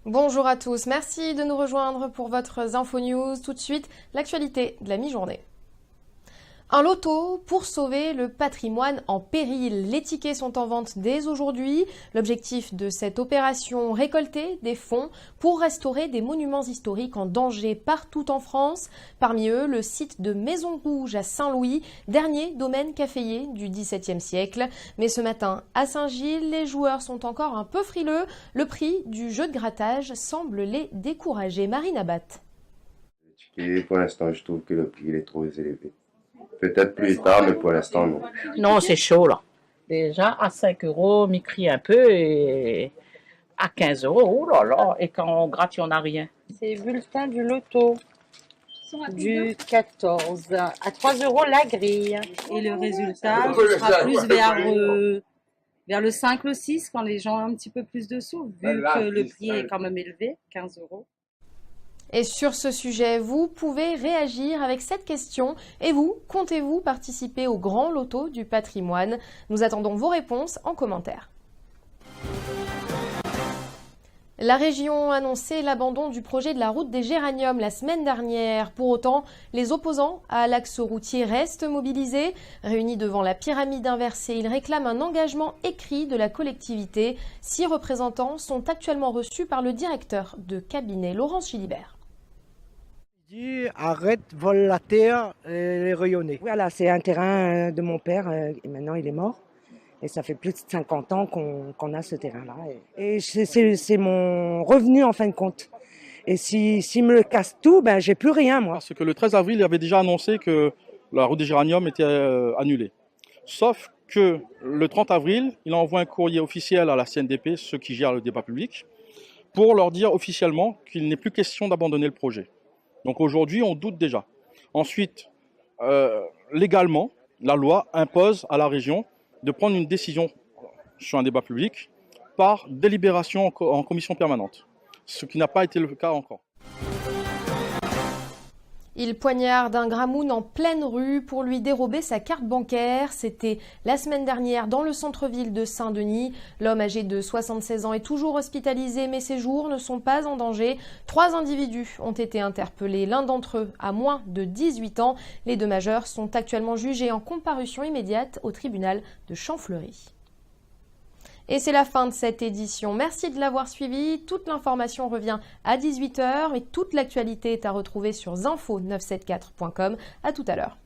Bonjour à tous, merci de nous rejoindre pour votre Info News. Tout de suite, l'actualité de la mi-journée. Un loto pour sauver le patrimoine en péril. Les tickets sont en vente dès aujourd'hui. L'objectif de cette opération, récolter des fonds pour restaurer des monuments historiques en danger partout en France. Parmi eux, le site de Maison Rouge à Saint-Louis, dernier domaine caféier du XVIIe siècle. Mais ce matin, à Saint-Gilles, les joueurs sont encore un peu frileux. Le prix du jeu de grattage semble les décourager. Marine Abat. Et pour l'instant, je trouve que le prix il est trop élevé. Peut-être plus tard, mais pour l'instant, non. Non, c'est chaud là. Déjà à 5 euros, m'y crie un peu et à 15 euros, oh là là, et quand on gratte, il n'y en a rien. C'est bulletin du loto du 14 à 3 euros la grille. Et le résultat sera plus vers le 5, le 6 quand les gens ont un petit peu plus de sous, vu que le prix est quand même élevé, 15 euros. Et sur ce sujet, vous pouvez réagir avec cette question. Et vous, comptez-vous participer au grand loto du patrimoine? Nous attendons vos réponses en commentaire. La région a annoncé l'abandon du projet de la route des Géraniums la semaine dernière. Pour autant, les opposants à l'axe routier restent mobilisés. Réunis devant la pyramide inversée, ils réclament un engagement écrit de la collectivité. 6 représentants sont actuellement reçus par le directeur de cabinet, Laurence Gilibert. Arrête, vole la terre et les rayonnés. Voilà, c'est un terrain de mon père, et maintenant il est mort. Et ça fait plus de 50 ans qu'on a ce terrain-là. Et c'est mon revenu en fin de compte. Et s'il me le casse tout, ben j'ai plus rien moi. Parce que le 13 avril, il avait déjà annoncé que la route des Géraniums était annulée. Sauf que le 30 avril, il envoie un courrier officiel à la CNDP, ceux qui gèrent le débat public, pour leur dire officiellement qu'il n'est plus question d'abandonner le projet. Donc aujourd'hui, on doute déjà. Ensuite, légalement, la loi impose à la région de prendre une décision sur un débat public par délibération en commission permanente, ce qui n'a pas été le cas encore. Il poignarde un gramoun en pleine rue pour lui dérober sa carte bancaire. C'était la semaine dernière dans le centre-ville de Saint-Denis. L'homme âgé de 76 ans est toujours hospitalisé, mais ses jours ne sont pas en danger. 3 individus ont été interpellés. L'un d'entre eux a moins de 18 ans. Les 2 majeurs sont actuellement jugés en comparution immédiate au tribunal de Champfleury. Et c'est la fin de cette édition. Merci de l'avoir suivi. Toute l'information revient à 18 h et toute l'actualité est à retrouver sur zinfo974.com. À tout à l'heure.